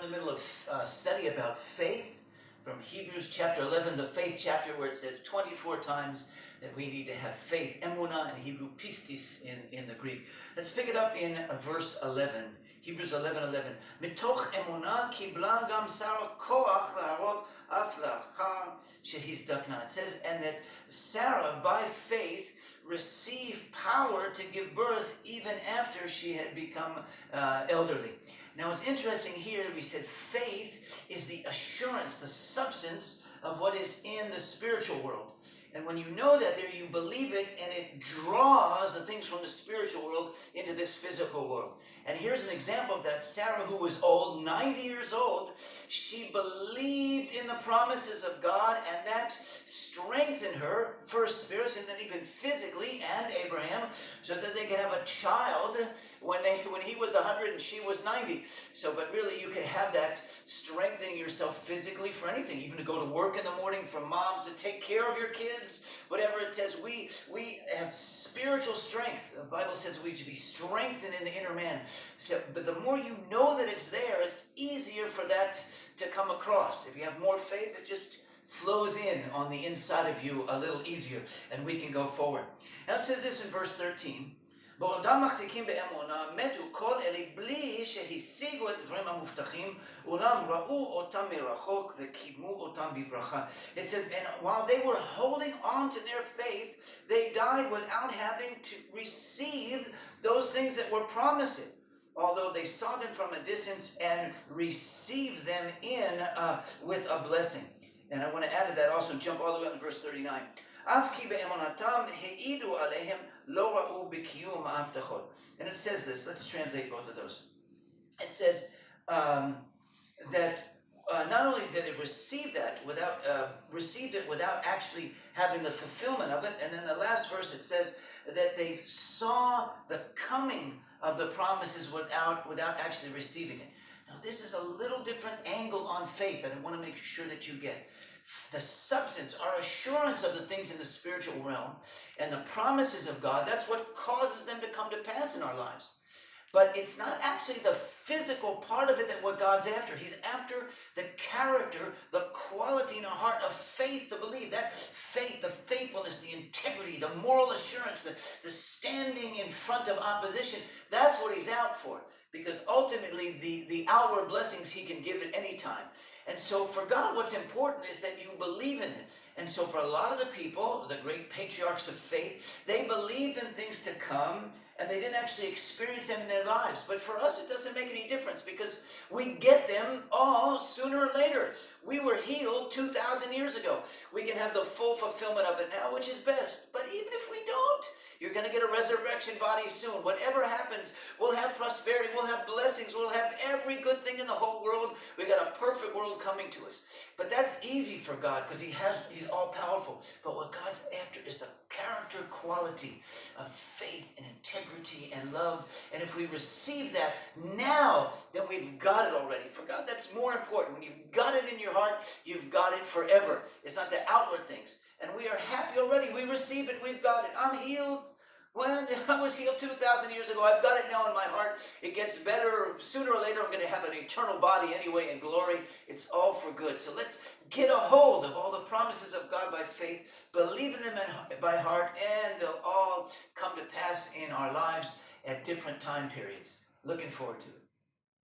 in the middle of a study about faith from Hebrews chapter 11, the faith chapter, where it says 24 times that we need to have faith. Emunah in Hebrew, pistis in the Greek. Let's pick it up in verse 11. Hebrews 11:11. Mitoch emunah kibla gam Sarah koach laharot af lachar shehizdakna. It says, and that Sarah, by faith, received power to give birth even after she had become elderly. Now it's interesting here, we said faith is the assurance, the substance of what is in the spiritual world. And when you know that there, you believe it, and it draws the things from the spiritual world into this physical world. And here's an example of that. Sarah, who was old, 90 years old, she believed in the promises of God, and that strengthened her, first spirits, and then even physically, and Abraham, so that they could have a child when he was 100 and she was 90. So, but really, you could have that strengthening yourself physically for anything, even to go to work in the morning, for moms to take care of your kids, whatever it says. We have spiritual strength. The Bible says we should be strengthened in the inner man. So, but the more you know that it's there, it's easier for that to come across. If you have more faith, it just flows in on the inside of you a little easier, and we can go forward. Now it says this in verse 13. בעודם מחזיקים באמונה, מתו כל אלה בלי שהשיגו את דברים המובטחים, אולם ראו אותם מרחוק וקידמו אותם בברכה. It said, and while they were holding on to their faith, they died without having to receive those things that were promised, although they saw them from a distance and received them in with a blessing. And I want to add to that also, jump all the way up in verse 39. אף כי באמונתם העידו עליהם לא ראו בקיום ההבטחות. And it says this, let's translate both of those. It says that not only did they receive that received it without actually having the fulfillment of it, and then the last verse it says that they saw the coming of the promises without actually receiving it. Now this is a little different angle on faith that I want to make sure that you get. The substance, our assurance of the things in the spiritual realm and the promises of God, that's what causes them to come to pass in our lives. But it's not actually the physical part of it that what God's after. He's after the character, the quality in our heart of faith to believe. That faith, the faithfulness, the integrity, the moral assurance, the standing in front of opposition, that's what he's out for. Because ultimately, the outward blessings he can give at any time. And so for God, what's important is that you believe in it. And so for a lot of the people, the great patriarchs of faith, they believed in things to come, and they didn't actually experience them in their lives. But for us, it doesn't make any difference because we get them all sooner or later. We were healed 2,000 years ago. We can have the full fulfillment of it now, which is best. But even if we don't, you're going to get a resurrection body soon. Whatever happens, we'll have prosperity, we'll have blessings, we'll have every good thing in the whole world. We got a perfect world coming to us. But that's easy for God because he's all powerful. But what God's after is the character quality of faith and integrity and love. And if we receive that now, then we've got it already. For God, that's more important. When you've got it in your heart, you've got it forever. It's not the outward things. And we are happy already. We receive it. We've got it. I'm healed. When I was healed 2,000 years ago, I've got it now in my heart. It gets better. Sooner or later, I'm going to have an eternal body anyway in glory. It's all for good. So let's get a hold of all the promises of God by faith, believe in them by heart, and they'll all come to pass in our lives at different time periods. Looking forward to it.